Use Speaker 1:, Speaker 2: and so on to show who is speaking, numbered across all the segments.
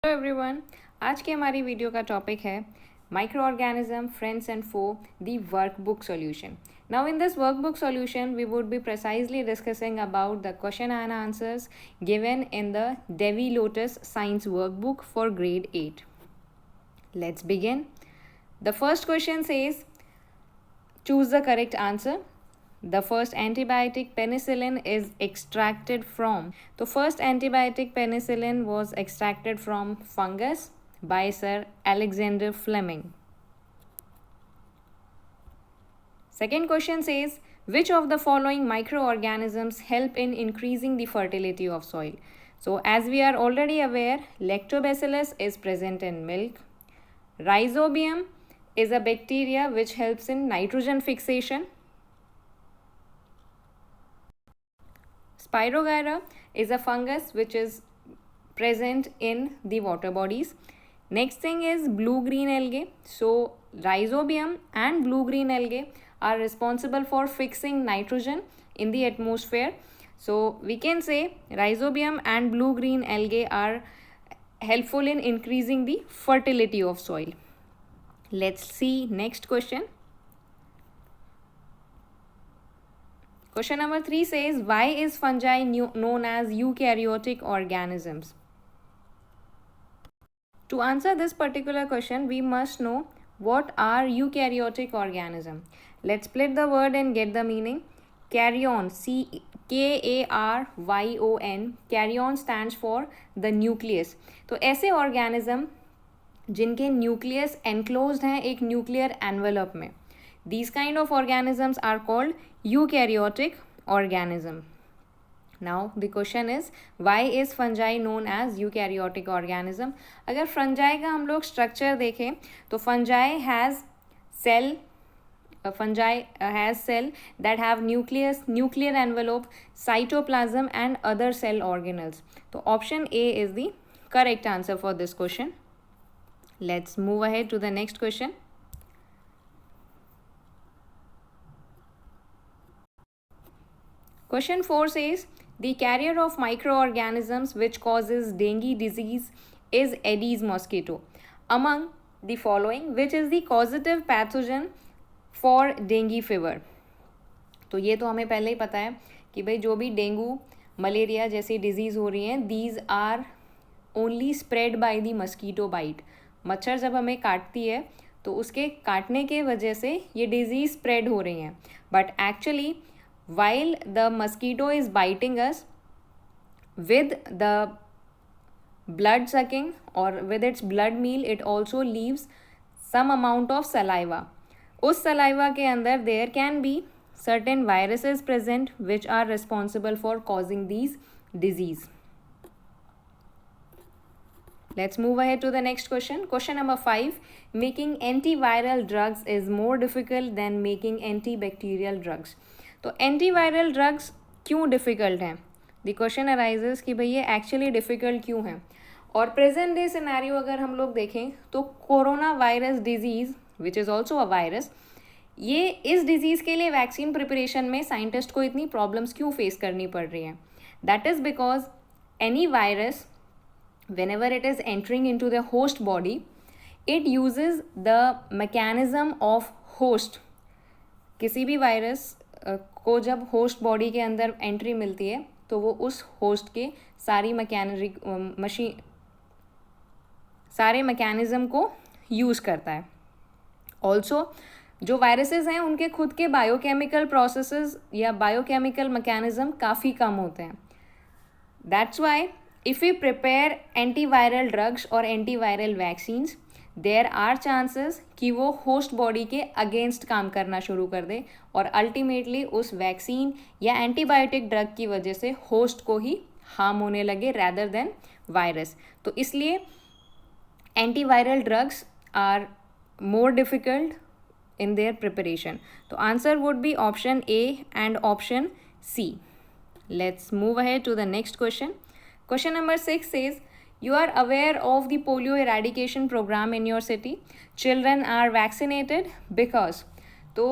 Speaker 1: Hello everyone, आज की हमारी वीडियो का टॉपिक है microorganism friends and foe the workbook solution. Now in this workbook solution we would be precisely discussing about the question and answers given in the Devi Lotus Science Workbook for grade 8. Let's begin. The first question says, choose the correct answer. The first antibiotic penicillin is extracted from. The first antibiotic penicillin was extracted from fungus by Sir Alexander Fleming. Second question says, which of the following microorganisms help in increasing the fertility of soil? So as we are already aware, lactobacillus is present in milk. Rhizobium is a bacteria which helps in nitrogen fixation. Spirogyra is a fungus which is present in the water bodies. Next thing is blue-green algae. So rhizobium and blue-green algae are responsible for fixing nitrogen in the atmosphere. So we can say rhizobium and blue-green algae are helpful in increasing the fertility of soil. Let's see next question. Question number 3 says, why is fungi known as eukaryotic organisms? To answer this particular question, we must know what are eukaryotic organisms. Let's split the word and get the meaning. Karyon, Karyon, karyon stands for the nucleus. तो ऐसे organism जिनके nucleus enclosed हैं एक nuclear envelope में, these kind of organisms are called eukaryotic organism. Now the question is, why is fungi known as eukaryotic organism? अगर fungi का हम लोग structure देखें तो fungi has cell that have nucleus, nuclear envelope, cytoplasm and other cell organelles. So option A is the correct answer for this question. Let's move ahead to the next question. Question 4 says, the carrier of microorganisms which causes dengue disease is Aedes mosquito. Among the following, which is the causative pathogen for dengue fever? तो ये तो हमें पहले ही पता है कि भाई जो भी डेंगू मलेरिया जैसी डिजीज़ हो रही हैं, these are only spread by the mosquito bite. मच्छर जब हमें काटती है तो उसके काटने के वजह से ये डिजीज़ स्प्रेड हो रही हैं. But actually while the mosquito is biting us, with the blood sucking or with its blood meal, it also leaves some amount of saliva. उस saliva के अंदर there can be certain viruses present which are responsible for causing these disease. Let's move ahead to the next question. Question number 5. Making antiviral drugs is more difficult than making antibacterial drugs. तो antiviral drugs क्यों difficult हैं? The question arises कि भाई ये actually difficult क्यों हैं. और present day scenario अगर हम लोग देखें तो corona virus disease which is also a virus, ये इस डिज़ीज़ के लिए वैक्सीन प्रिपरेशन में साइंटिस्ट को इतनी प्रॉब्लम्स क्यों फेस करनी पड़ रही हैं? That is because any virus whenever it is entering into the host body, it uses the mechanism of host. किसी भी वायरस को जब होस्ट बॉडी के अंदर एंट्री मिलती है तो वो उस होस्ट के सारे मैकेनिज्म को यूज़ करता है. ऑल्सो जो वायरसेस हैं उनके खुद के बायोकेमिकल प्रोसेसेस या बायोकेमिकल मैकेनिज्म काफ़ी कम होते हैं. That's why if we prepare antiviral drugs or antiviral vaccines, there are chances कि वो होस्ट बॉडी के अगेंस्ट काम करना शुरू कर दे और अल्टीमेटली उस वैक्सीन या एंटीबायोटिक ड्रग की वजह से होस्ट को ही हार्म होने लगे रैदर देन वायरस. तो इसलिए antiviral drugs are more difficult in their preparation. So answer would be option A and option C. Let's move ahead to the next question. Question number 6 says, you are aware of the polio eradication program in your city. Children are vaccinated because. तो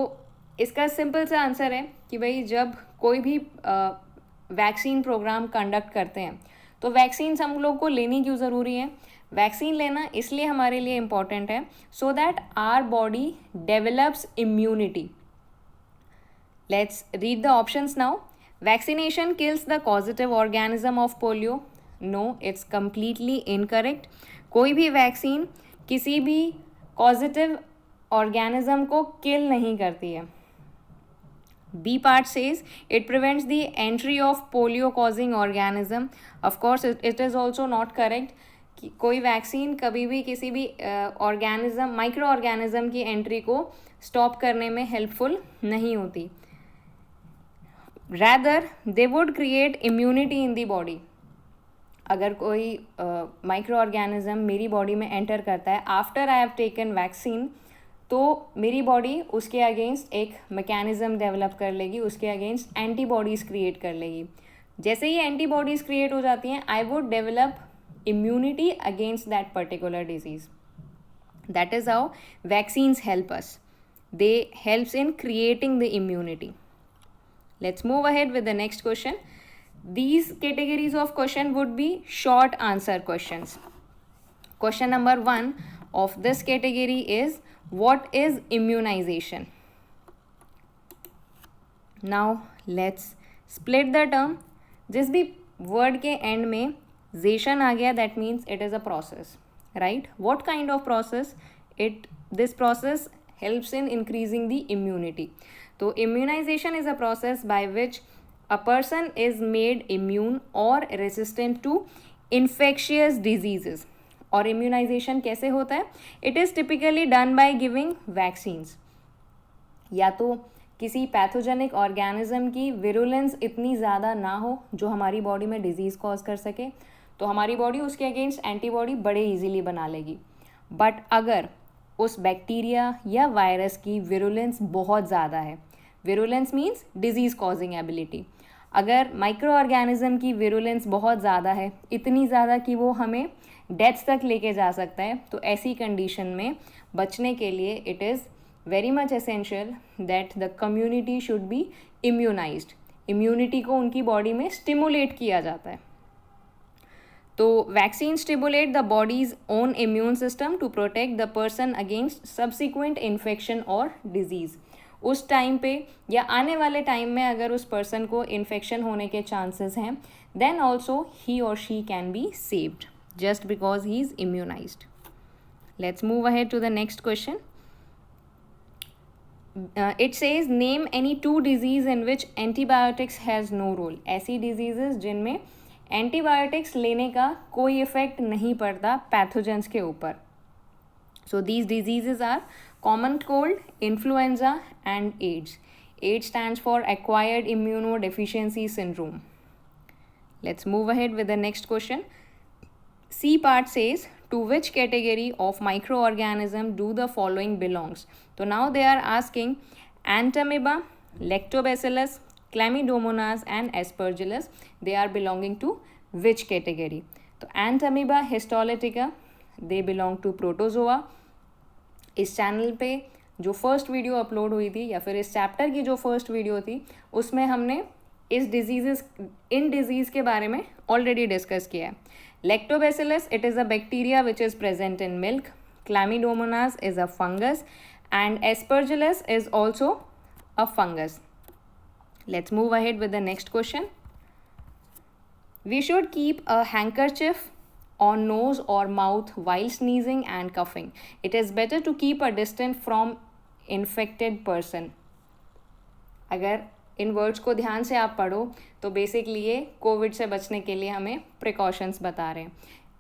Speaker 1: इसका simple सा answer है कि भाई जब कोई भी vaccine programme conduct करते हैं तो वैक्सीन हम लोग को लेनी क्यों ज़रूरी है? वैक्सीन लेना इसलिए हमारे लिए इम्पॉर्टेंट है so that our body develops immunity. Let's read the options now. Vaccination kills the causative organism of polio. No, it's completely incorrect. कोई भी वैक्सीन किसी भी कॉजेटिव ऑर्गेनिज्म को किल नहीं करती है. B part says it prevents the entry of polio causing organism. Of course it is also not correct कि कोई वैक्सीन कभी भी किसी भी ऑर्गेनिज्म माइक्रो ऑर्गेनिज्म की एंट्री को स्टॉप करने में हेल्पफुल नहीं होती. Rather they would create immunity in the body. अगर कोई माइक्रो ऑर्गेनिज्म मेरी बॉडी में एंटर करता है after I have taken vaccine, तो मेरी बॉडी उसके अगेंस्ट एक मैकेनिज़्म डेवलप कर लेगी, उसके अगेंस्ट एंटीबॉडीज़ क्रिएट कर लेगी. जैसे ही एंटीबॉडीज़ क्रिएट हो जाती हैं, I would develop immunity against that particular disease. That is how vaccines help us. They helps in creating the immunity. Let's move ahead with the next question. These categories of question would be short answer questions. Question number 1 of this category is, what is immunization? Now let's split the term. जिस भी word के end में zation आ गया, that means it is a process, right? What kind of process? This process helps in increasing the immunity. So immunization is a process by which a person is made immune or resistant to infectious diseases. और immunization कैसे होता है? It is typically done by giving vaccines. या तो किसी pathogenic organism की virulence इतनी ज़्यादा ना हो जो हमारी बॉडी में डिजीज़ कॉज कर सके, तो हमारी बॉडी उसके अगेंस्ट एंटीबॉडी बड़े इजीली बना लेगी. बट अगर उस बैक्टीरिया या वायरस की विरुलेंस बहुत ज़्यादा है, virulence means disease causing ability, अगर माइक्रो ऑर्गेनिज्म की विरुलेंस बहुत ज़्यादा है, इतनी ज़्यादा कि वो हमें डेथ तक लेके जा सकता है, तो ऐसी कंडीशन में बचने के लिए it is very much essential that the community should be immunized. Immunity को उनकी बॉडी में स्टिमुलेट किया जाता है. तो vaccine stimulate the body's own immune system to protect the person against subsequent infection और डिजीज़. उस टाइम पे या आने वाले टाइम में अगर उस पर्सन को इन्फेक्शन होने के चांसेस हैं, देन ऑल्सो ही और she can be saved just because he is immunized. Let's move ahead to the next question. It says name any 2 disease in which antibiotics has no role. ऐसी diseases जिनमें antibiotics लेने का कोई effect नहीं पड़ता pathogens के ऊपर. So these diseases are common cold, influenza and AIDS. AIDS stands for acquired immunodeficiency syndrome. Let's move ahead with the next question. C part says, to which category of microorganism do the following belongs? So now they are asking Entamoeba, Lactobacillus, Chlamydomonas and Aspergillus. They are belonging to which category? So Entamoeba histolytica, they belong to protozoa. इस channel पे जो first video upload हुई थी या फिर इस chapter की जो फर्स्ट वीडियो थी उसमें हमने इन डिजीज़ के बारे में ऑलरेडी डिस्कस किया है. Lactobacillus, it is a bacteria which is present in milk. Chlamydomonas is a fungus and aspergillus is also a fungus. Let's move ahead with the next question. We should keep a handkerchief on nose or mouth while sneezing and coughing. It is better to keep a distance from infected person. अगर इन words को ध्यान से आप पढ़ो तो basically ये Covid से बचने के लिए हमें प्रिकॉशंस बता रहे हैं.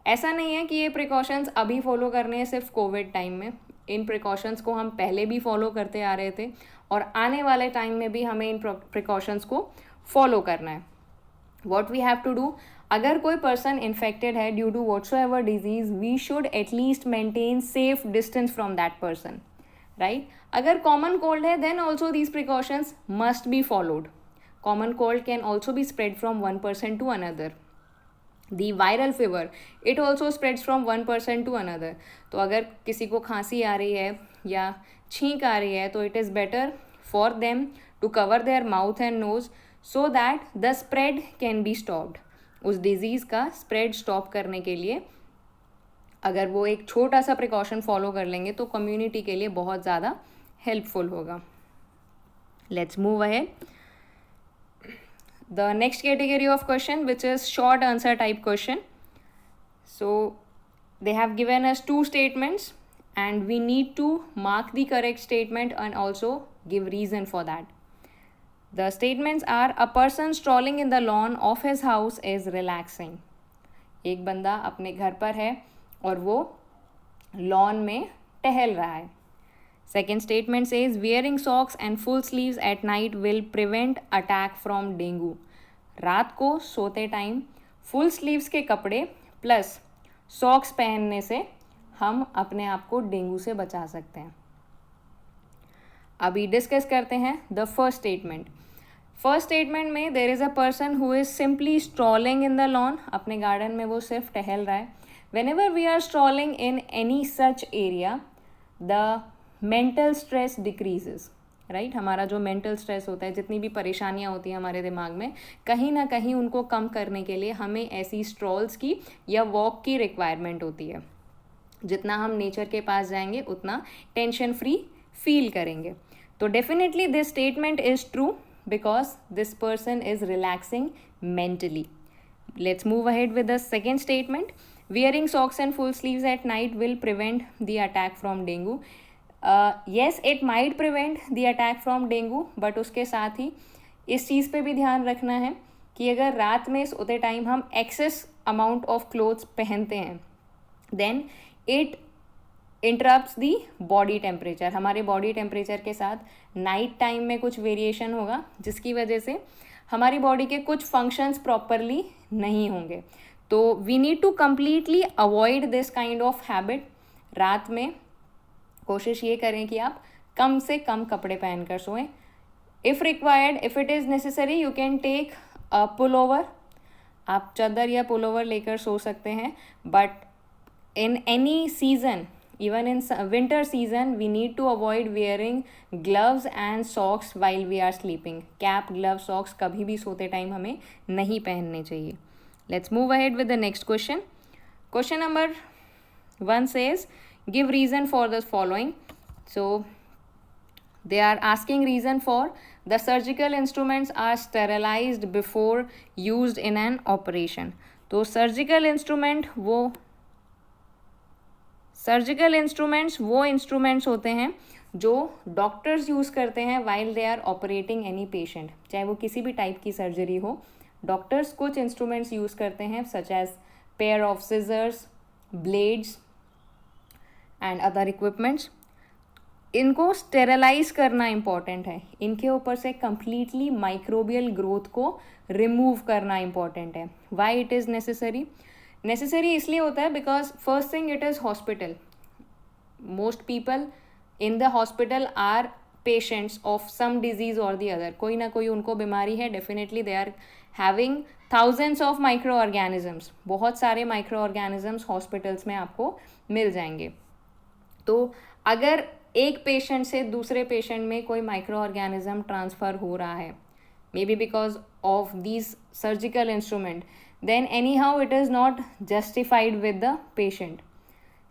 Speaker 1: ऐसा नहीं है कि ये प्रिकॉशंस अभी फॉलो करने हैं सिर्फ कोविड टाइम में. इन प्रिकॉशंस को हम पहले भी फॉलो करते आ रहे थे और आने वाले टाइम में भी हमें इन प्रिकॉशंस को फॉलो करना है. What we have to do, अगर कोई पर्सन इन्फेक्टेड है due to whatsoever disease, we should at least maintain safe distance from that person, right. अगर कॉमन कोल्ड है then also these precautions must be followed. Common cold can also be spread from one person to another. The viral fever, it also spreads from one person to another. तो अगर किसी को खांसी आ रही है या छींक आ रही है तो it is better for them to cover their mouth and nose so that the spread can be stopped. उस डिजीज़ का स्प्रेड स्टॉप करने के लिए अगर वो एक छोटा सा प्रिकॉशन फॉलो कर लेंगे तो कम्युनिटी के लिए बहुत ज़्यादा हेल्पफुल होगा. Let's move ahead. The next category of question, which is short answer type question. So they have given us two statements and we need to mark the correct statement and also give reason for that. The statements are: a person strolling in the lawn of his house is relaxing. एक बंदा अपने घर पर है और वो lawn में टहल रहा है. Second statement says wearing socks and full sleeves at night will prevent attack from dengue. रात को सोते टाइम फुल स्लीव्स के कपड़े प्लस सॉक्स पहनने से हम अपने आप को डेंगू से बचा सकते हैं. अभी डिस्कस करते हैं the first statement. First statement में there is a person who is simply strolling in the lawn. अपने गार्डन में वो सिर्फ टहल रहा है. Whenever we are strolling in any such area the mental stress decreases. Right, हमारा जो मेंटल स्ट्रेस होता है, जितनी भी परेशानियां होती हैं हमारे दिमाग में, कहीं ना कहीं उनको कम करने के लिए हमें ऐसी स्ट्रॉल्स की या वॉक की रिक्वायरमेंट होती है. जितना हम नेचर के पास जाएंगे उतना टेंशन फ्री फील करेंगे. तो definitely this statement is true because this person is relaxing mentally. Let's move ahead with the second statement. Wearing socks and full sleeves at night will prevent the attack from dengue. Yes, it might prevent the attack from dengue, but उसके साथ ही इस चीज़ पे भी ध्यान रखना है कि अगर रात में सोते टाइम हम एक्सेस अमाउंट ऑफ क्लोथ्स पहनते हैं then it interrupts the body temperature. हमारे बॉडी टेम्परेचर के साथ नाइट टाइम में कुछ वेरिएशन होगा जिसकी वजह से हमारी बॉडी के कुछ फंक्शंस प्रॉपरली नहीं होंगे. तो we need to completely avoid this kind of habit. रात में कोशिश ये करें कि आप कम से कम कपड़े पहन कर सोएं. If required, if it is necessary, you can take a pullover. आप चादर या पुलोवर लेकर सो सकते हैं. But in any season, even in winter season, we need to avoid wearing gloves and socks while we are sleeping. Cap, glove, socks कभी भी सोते टाइम हमें नहीं पहनने चाहिए. Let's move ahead with the next question. Question number 1 says give reason for the following. So they are asking reason for the surgical instruments are sterilized before used in an operation. तो surgical instruments वो instruments होते हैं जो doctors use करते हैं while they are operating any patient. चाहे वो किसी भी टाइप की सर्जरी हो, डॉक्टर्स कुछ इंस्ट्रूमेंट्स यूज़ करते हैं such as pair of scissors, blades and other equipments. इनको स्टेरलाइज करना इम्पॉर्टेंट है. इनके ऊपर से कंप्लीटली माइक्रोबियल ग्रोथ को रिमूव करना इम्पॉर्टेंट है. वाई इट इज़ नेसेसरी इसलिए होता है because first thing it is hospital. Most people in the hospital are patients of some disease और दी अदर. कोई ना कोई उनको बीमारी है. Definitely they are having thousands of micro organisms. बहुत सारे माइक्रो ऑर्गेनिजम्स हॉस्पिटल्स में आपको मिल जाएंगे. तो अगर एक पेशेंट से दूसरे पेशेंट में कोई माइक्रो ऑर्गेनिज्म ट्रांसफ़र हो रहा है, maybe because of these surgical instrument, then anyhow it is not justified with the patient.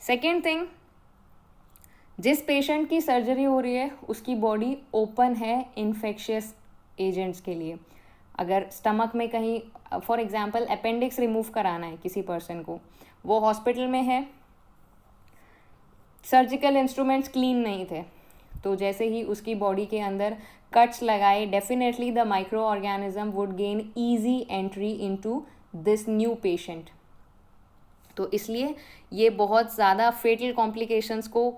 Speaker 1: Second thing, जिस पेशेंट की सर्जरी हो रही है उसकी बॉडी ओपन है इन्फेक्शियस एजेंट्स के लिए. अगर स्टमक में कहीं फॉर एग्जांपल अपेंडिक्स रिमूव कराना है किसी पर्सन को, वो हॉस्पिटल में है, सर्जिकल इंस्ट्रूमेंट्स क्लीन नहीं थे, तो जैसे ही उसकी बॉडी के अंदर कट्स लगाए, definitely the micro organism would gain easy entry into this new patient. तो इसलिए ये बहुत ज़्यादा फेटल कॉम्प्लिकेशंस को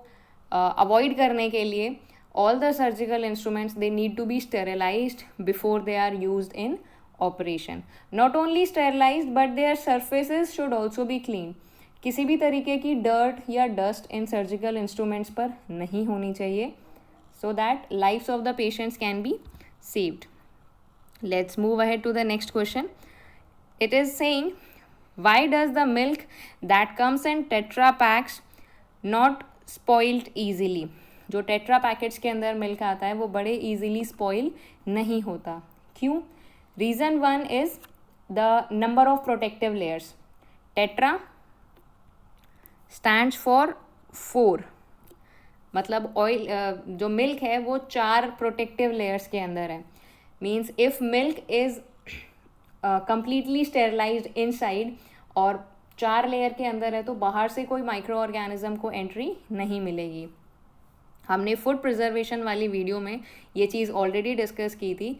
Speaker 1: अवॉइड करने के लिए all the surgical instruments they need to be sterilized before they are used in operation. Not only sterilized but their surfaces should also be clean. किसी भी तरीके की dirt या dust इन surgical instruments पर नहीं होनी चाहिए so that lives of the patients can be saved. Let's move ahead to the next question. It is saying, why does the milk that comes in tetra packs not spoiled easily? जो tetra packets के अंदर milk आता है वो बड़े easily spoil नहीं होता. क्यों? Reason 1 is the number of protective layers. Tetra stands for 4, मतलब ऑयल जो मिल्क है वो 4 प्रोटेक्टिव लेयर्स के अंदर है. Means if milk is completely sterilised inside और 4 लेयर के अंदर है तो बाहर से कोई माइक्रो ऑर्गेनिज्म को एंट्री नहीं मिलेगी. हमने फूड प्रिजर्वेशन वाली वीडियो में ये चीज़ ऑलरेडी डिस्कस की थी,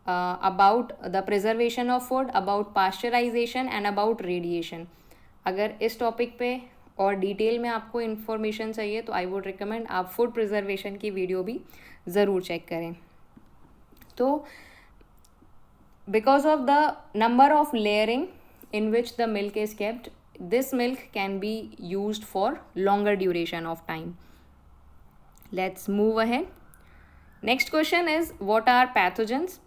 Speaker 1: about the preservation of food, about pasteurization and about radiation. अगर इस टॉपिक पे और डिटेल में आपको इन्फॉर्मेशन चाहिए तो आई वुड रिकमेंड आप फूड प्रिजर्वेशन की वीडियो भी ज़रूर चेक करें. तो because of the number of layering in which the milk is kept, this milk can be used for longer duration of time. Let's move ahead. Next question is, what are pathogens?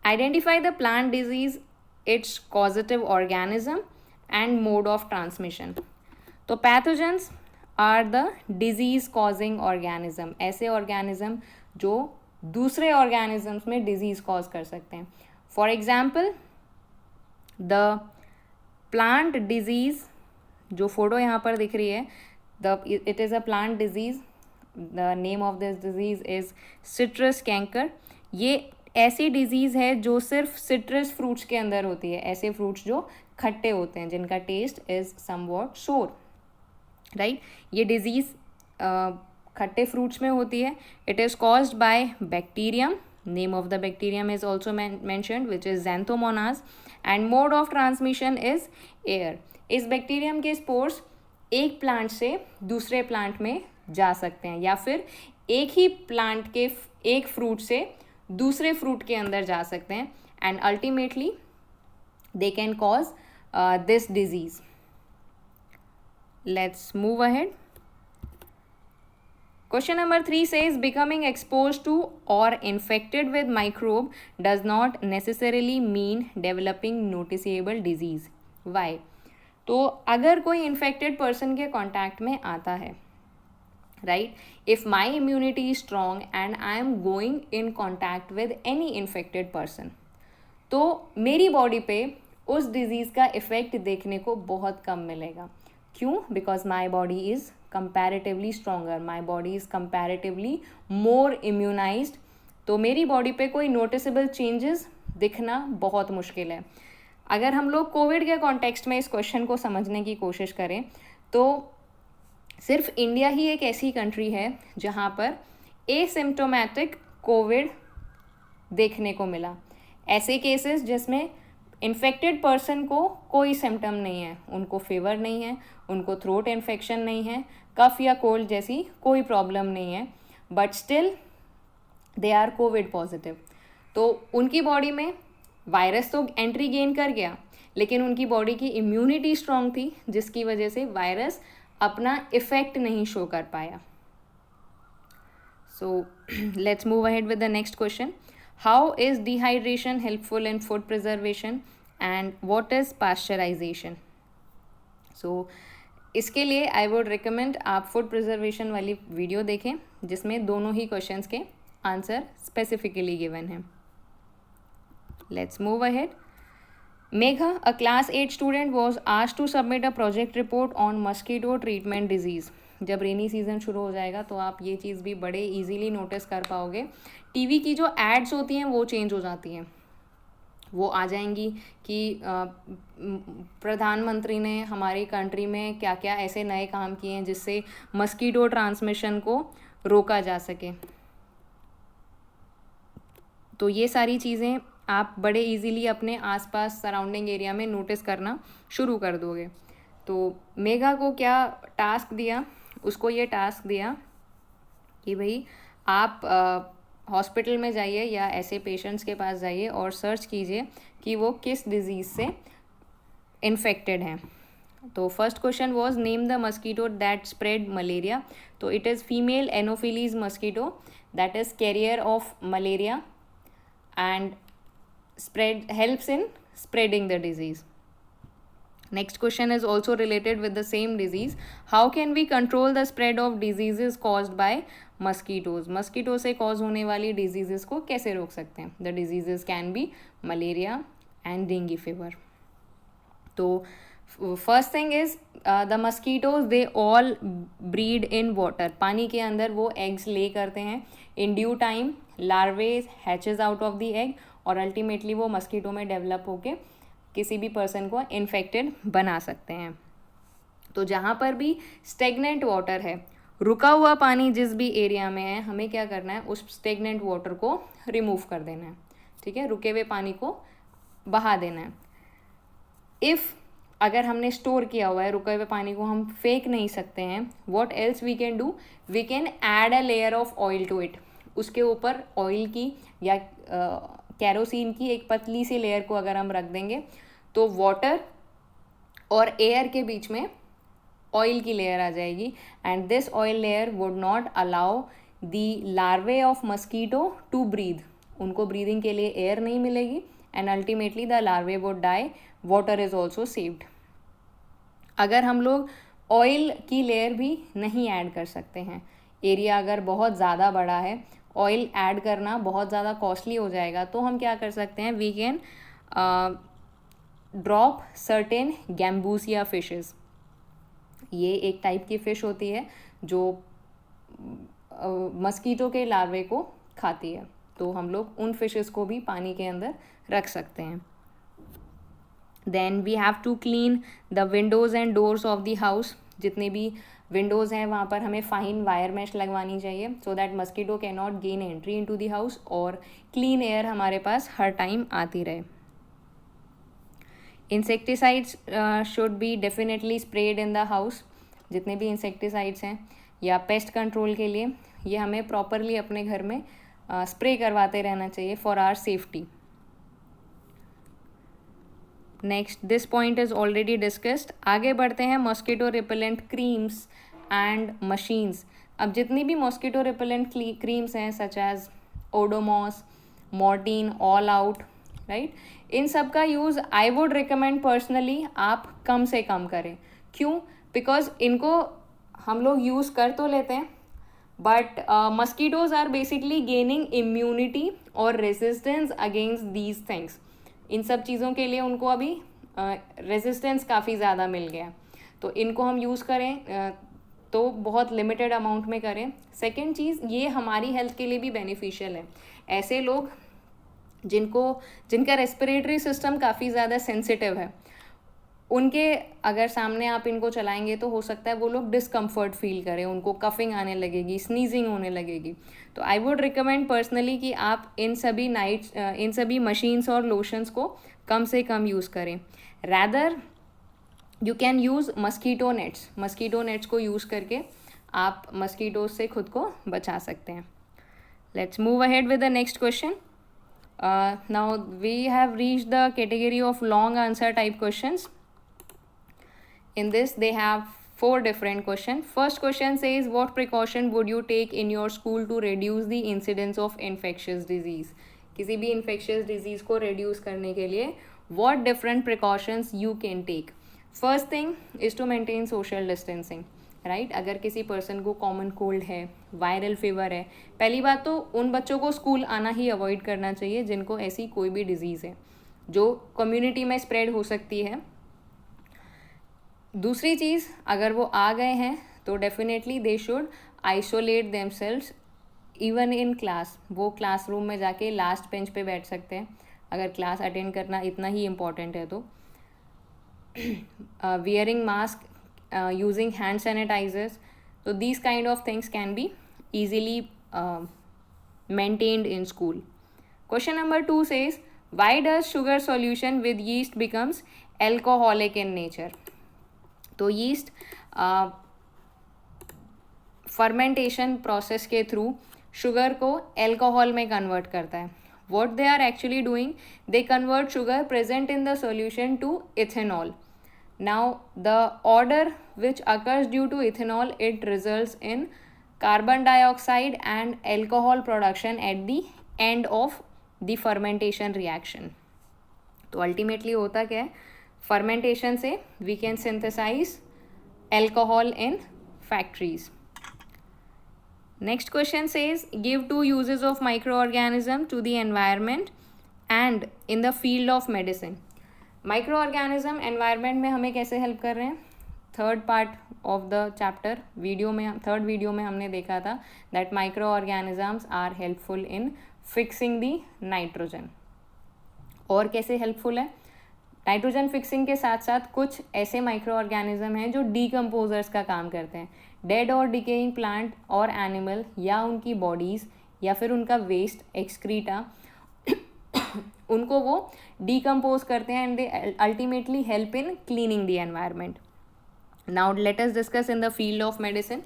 Speaker 1: Identify the plant disease, its causative organism and mode of transmission. तो pathogens are the disease causing organism, ऐसे organism जो दूसरे organisms में disease cause कर सकते हैं. For example, the plant disease, जो photo यहाँ पर दिख रही है, it is a plant disease. The name of this disease is citrus canker. ये ऐसी डिजीज़ है जो सिर्फ सिट्रस फ्रूट्स के अंदर होती है, ऐसे फ्रूट्स जो खट्टे होते हैं, जिनका टेस्ट इज़ समवॉट सोर, राइट. ये डिजीज़ खट्टे फ्रूट्स में होती है. It is caused by bacterium. Name of the bacterium is also mentioned, which is Xanthomonas, and mode of transmission is air. इस बैक्टीरियम के स्पोर्स एक प्लांट से दूसरे प्लांट में जा सकते हैं या फिर एक ही प्लांट के एक फ्रूट से दूसरे फ्रूट के अंदर जा सकते हैं, and ultimately they can cause this disease. Let's move ahead. Question number 3 says, becoming exposed to or infected with microbe does not necessarily mean developing noticeable disease. Why? तो अगर कोई infected person के contact में आता है, right? If my immunity is strong and I am going in contact with any infected person, तो मेरी body पे उस disease का effect देखने को बहुत कम मिलेगा. क्यों? Because my body is comparatively stronger, my body is comparatively more immunized. तो मेरी बॉडी पे कोई नोटिसेबल चेंजेस दिखना बहुत मुश्किल है. अगर हम लोग कोविड के कॉन्टेक्स्ट में इस क्वेश्चन को समझने की कोशिश करें तो सिर्फ इंडिया ही एक ऐसी कंट्री है जहाँ पर एसिम्प्टोमेटिक कोविड देखने को मिला. ऐसे केसेस जिसमें इन्फेक्टेड पर्सन को कोई सिम्टम नहीं है, उनको फीवर नहीं है, उनको थ्रोट इन्फेक्शन नहीं है, कफ या कोल्ड जैसी कोई प्रॉब्लम नहीं है, but still they are covid positive. तो उनकी बॉडी में वायरस तो एंट्री गेन कर गया, लेकिन उनकी बॉडी की इम्यूनिटी स्ट्रांग थी, जिसकी वजह से वायरस अपना इफेक्ट नहीं शो कर पाया. So let's move ahead with the next question. How is dehydration helpful in food preservation and what is pasteurization? So इसके लिए आई वुड रिकमेंड आप फूड प्रिजर्वेशन वाली वीडियो देखें जिसमें दोनों ही क्वेश्चंस के आंसर स्पेसिफिकली गिवन हैं. Let's move ahead. Megha, a class 8 student, was asked to submit a project report on mosquito treatment disease. जब रेनी सीज़न शुरू हो जाएगा तो आप ये चीज़ भी बड़े इजीली नोटिस कर पाओगे. टीवी की जो एड्स होती हैं वो चेंज हो जाती हैं. वो आ जाएंगी कि प्रधानमंत्री ने हमारी कंट्री में क्या क्या ऐसे नए काम किए हैं जिससे मस्कीटो ट्रांसमिशन को रोका जा सके. तो ये सारी चीज़ें आप बड़े इजीली अपने आसपास सराउंडिंग एरिया में नोटिस करना शुरू कर दोगे. तो मेघा को क्या टास्क दिया, उसको ये टास्क दिया कि भाई आप हॉस्पिटल में जाइए या ऐसे पेशेंट्स के पास जाइए और सर्च कीजिए कि वो किस डिजीज़ से इन्फेक्टेड हैं. तो first question was name the mosquito that spread malaria. तो it is female anopheles mosquito that is carrier of malaria and helps in spreading the disease. Next question is also related with the same disease. How can we control the spread of diseases caused by mosquitoes? Mosquito से cause होने वाली diseases को कैसे रोक सकते हैं? The diseases can be malaria and dengue fever. तो first thing is the mosquitoes they all breed in water. पानी के अंदर वो एग्स ले करते हैं. In due time larvae hatches out of the egg और अल्टीमेटली वो मस्कीटो में डेवलप होके किसी भी पर्सन को इन्फेक्टेड बना सकते हैं. तो जहाँ पर भी स्टेगनेंट वाटर है, रुका हुआ पानी जिस भी एरिया में है, हमें क्या करना है, उस स्टेगनेंट वाटर को रिमूव कर देना है. ठीक है, रुके हुए पानी को बहा देना है. इफ़ अगर हमने स्टोर किया हुआ है रुके हुए पानी को, हम फेंक नहीं सकते हैं. What else we can do, we can add a layer of oil to it. उसके ऊपर ऑयल की या कैरोसिन की एक पतली सी लेयर को अगर हम रख देंगे तो वाटर और एयर के बीच में ऑयल की लेयर आ जाएगी. And this oil layer would not allow the larvae of mosquito to breathe. उनको ब्रीदिंग के लिए एयर नहीं मिलेगी and ultimately the larvae would die. Water is also saved. अगर हम लोग ऑयल की लेयर भी नहीं ऐड कर सकते हैं, एरिया अगर बहुत ज़्यादा बड़ा है, ऑयल ऐड करना बहुत ज़्यादा कॉस्टली हो जाएगा, तो हम क्या कर सकते हैं, we can drop certain gambusia fishes. ये एक टाइप की फ़िश होती है जो मस्कीटो के लार्वे को खाती है. तो हम लोग उन फिशेस को भी पानी के अंदर रख सकते हैं. Then we have to clean the windows and doors of the house. जितने भी विंडोज़ हैं वहाँ पर हमें फाइन वायर मैश लगवानी चाहिए so that mosquito can not gain entry into the house और क्लीन एयर हमारे पास हर टाइम आती रहे. Insecticides should be definitely spread in the house. जितने भी इंसेक्टिसाइड्स हैं या पेस्ट कंट्रोल के लिए, ये हमें प्रॉपरली अपने घर में स्प्रे करवाते रहना चाहिए for our safety. Next, this point is already discussed. आगे बढ़ते हैं mosquito repellent creams and machines. अब जितनी भी मॉस्किटो रिपेलेंट क्रीम्स हैं such as Odomos, Mortein, all out, right, इन सब का use I would recommend personally आप कम से कम करें. क्यों? बिकॉज इनको हम लोग यूज़ कर तो लेते हैं but mosquitoes are basically gaining immunity और रेजिस्टेंस अगेंस्ट दीज थिंग्स. इन सब चीज़ों के लिए उनको अभी रेजिस्टेंस काफ़ी ज़्यादा मिल गया. तो इनको हम यूज़ करें तो बहुत लिमिटेड अमाउंट में करें. सेकेंड चीज़, ये हमारी हेल्थ के लिए भी बेनिफिशियल है. ऐसे लोग जिनका रेस्पिरेटरी सिस्टम काफ़ी ज़्यादा सेंसिटिव है, उनके अगर सामने आप इनको चलाएंगे तो हो सकता है वो लोग डिस्कम्फर्ट फील करें, उनको कफिंग आने लगेगी, स्नीजिंग होने लगेगी. तो आई वुड रिकमेंड पर्सनली कि आप इन सभी मशीन्स और लोशंस को कम से कम यूज़ करें. Rather you can use mosquito nets. Mosquito nets को यूज़ करके आप मस्कीटोज से खुद को बचा सकते हैं. Let's move ahead with the next question. Now we have reached the category of long answer type questions. In this, they have 4 different questions. First question says, what precaution would you take in your school to reduce the incidence of infectious disease? किसी भी infectious disease को reduce करने के लिए what different precautions you can take? First thing is to maintain social distancing, right? अगर किसी person को common cold है, viral fever है, पहली बात तो उन बच्चों को स्कूल आना ही अवॉइड करना चाहिए जिनको ऐसी कोई भी डिजीज़ है जो कम्युनिटी में स्प्रेड हो सकती है. दूसरी चीज़, अगर वो आ गए हैं तो definitely they should isolate themselves even in class. वो क्लासरूम में जाके लास्ट बेंच पे बैठ सकते हैं अगर क्लास अटेंड करना इतना ही इम्पॉर्टेंट है तो. Wearing mask, using hand sanitizers, तो these kind of things can be easily maintained in school. Question number 2 says, why does sugar solution with yeast becomes alcoholic in nature? तो yeast fermentation process के through sugar को alcohol में convert करता है. What they are actually doing, they convert sugar present in the solution to ethanol. Now the order which occurs due to ethanol, it results in carbon dioxide and alcohol production at the end of the fermentation reaction. तो ultimately होता क्या है, fermentation से we can synthesize alcohol in factories. Next question says, give 2 uses of microorganism to the environment and in the field of medicine. Micro organism environment में हमें कैसे help कर रहे हैं? Third part of the chapter third video में हमने देखा था that micro organisms are helpful in fixing the nitrogen. और कैसे हेल्पफुल है? नाइट्रोजन फिक्सिंग के साथ साथ कुछ ऐसे माइक्रो ऑर्गेनिज्म हैं जो डीकम्पोजर्स का काम करते हैं. डेड और डिकेइंग प्लांट और एनिमल या उनकी बॉडीज़ या फिर उनका वेस्ट एक्सक्रीटा उनको वो डीकम्पोज करते हैं and they ultimately help in cleaning the environment. Now let us discuss in the field of medicine.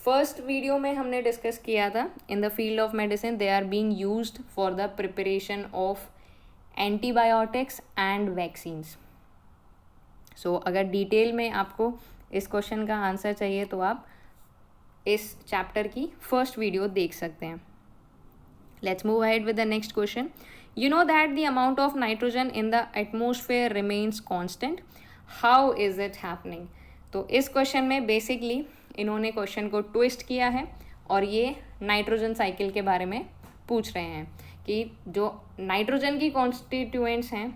Speaker 1: First video में हमने डिस्कस किया था in the field of medicine they are being used for the preparation of antibiotics and vaccines. So अगर detail में आपको इस question का answer चाहिए तो आप इस चैप्टर की फर्स्ट वीडियो देख सकते हैं. Let's move ahead with the next question. You know that the amount of nitrogen in the atmosphere remains constant. How is it happening? तो इस क्वेश्चन में बेसिकली इन्होंने क्वेश्चन को ट्विस्ट किया है और ये नाइट्रोजन साइकिल के बारे में पूछ रहे हैं कि जो नाइट्रोजन की कॉन्स्टिट्यूएंट्स हैं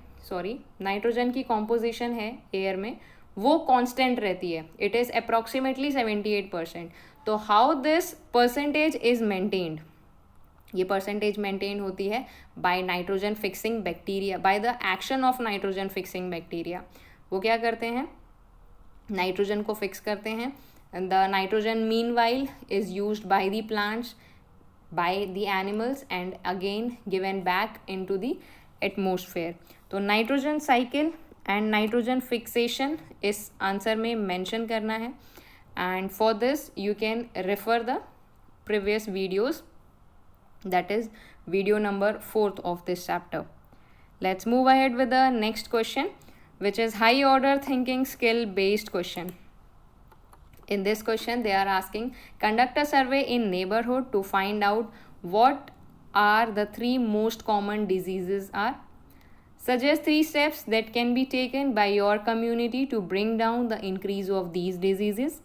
Speaker 1: नाइट्रोजन की कॉम्पोजिशन है एयर में वो कांस्टेंट रहती है. It is approximately 78%. तो how this percentage is maintained? ये परसेंटेज मेंटेन होती है by nitrogen fixing bacteria, by the action of nitrogen fixing bacteria. वो क्या करते हैं? नाइट्रोजन को फिक्स करते हैं. The nitrogen meanwhile is used by the plants, by the animals and again given back into the atmosphere. तो nitrogen cycle and nitrogen fixation इस answer में मेंशन करना है. And for this you can refer the previous videos. That is video number 4th of this chapter. Let's move ahead with the next question, which is high order thinking skill based question. In this question they are asking, conduct a survey in neighborhood to find out what are the 3 most common diseases are. Suggest 3 steps that can be taken by your community to bring down the increase of these diseases.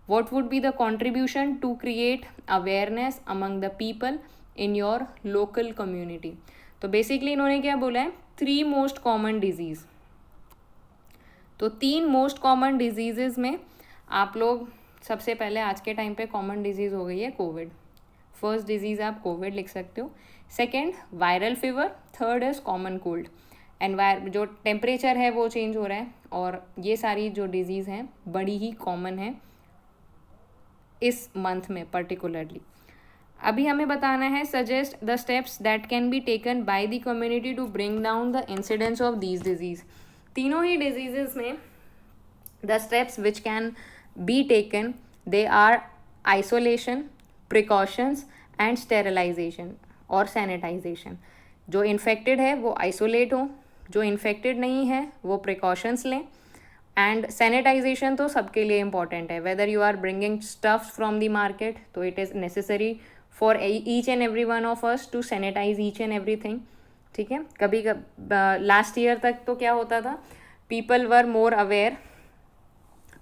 Speaker 1: What would be the contribution to create awareness among the people in your local community? तो basically इन्होंने क्या बोला है? 3 most common disease. तो 3 most common disease में आप लोग सबसे पहले आज के टाइम पे कॉमन डिजीज़ हो गई है कोविड. फर्स्ट डिजीज़ आप कोविड लिख सकते हो. Second viral fever. Third is common cold. जो टेम्परेचर है वो चेंज हो रहा है और ये सारी जो डिजीज़ हैं बड़ी ही कॉमन है इस मंथ में पर्टिकुलरली. अभी हमें बताना है suggest the steps that can be taken by the community to bring down the incidence of these disease. तीनों ही डिजीज़ में the steps which can be taken they are isolation, precautions and sterilization और sanitization. जो infected है वो isolate हो, जो infected नहीं है वो प्रिकॉशंस लें. एंड सैनिटाइजेशन तो सबके लिए इम्पॉर्टेंट है. Whether you are bringing stuffs from the market तो it is necessary for each and every one of us to sanitize each and every thing. ठीक है. कभी लास्ट ईयर तक तो क्या होता था? पीपल वर मोर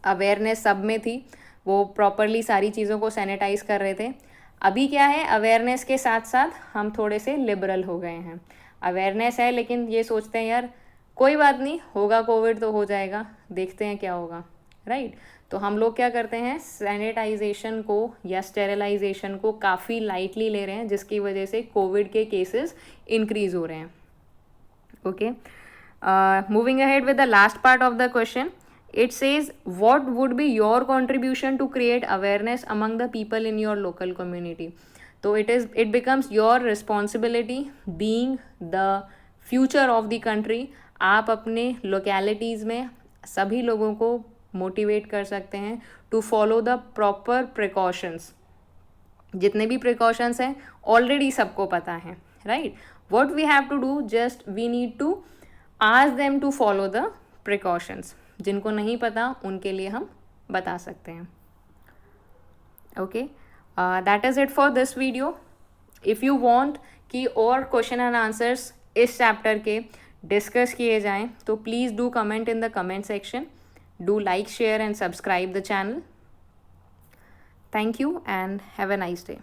Speaker 1: अवेयरनेस सब में थी, वो प्रॉपरली सारी चीज़ों को सैनिटाइज कर रहे थे. अभी क्या है? अवेयरनेस के साथ साथ हम थोड़े से लिबरल हो गए हैं. अवेयरनेस है लेकिन ये सोचते हैं यार कोई बात नहीं, होगा कोविड तो हो जाएगा, देखते हैं क्या होगा. राइट. तो हम लोग क्या करते हैं? सैनिटाइजेशन को या स्टेरिलाइजेशन को काफ़ी लाइटली ले रहे हैं जिसकी वजह से कोविड के केसेस इंक्रीज हो रहे हैं. Okay. Moving ahead with the last part of the question. It says, what would be your contribution to create awareness among the people in your local community? So it becomes your responsibility being the future of the country. आप अपने localities में सभी लोगों को motivate कर सकते हैं to follow the proper precautions. जितने भी precautions हैं already सबको पता है, right? What we have to do, just we need to ask them to follow the precautions. जिनको नहीं पता उनके लिए हम बता सकते हैं. Okay. That is it for this video. If you want कि और क्वेश्चन एंड आंसर्स इस चैप्टर के डिस्कस किए जाएं तो please do comment in the comment section. Do like, share and subscribe the channel. Thank you and have a nice day.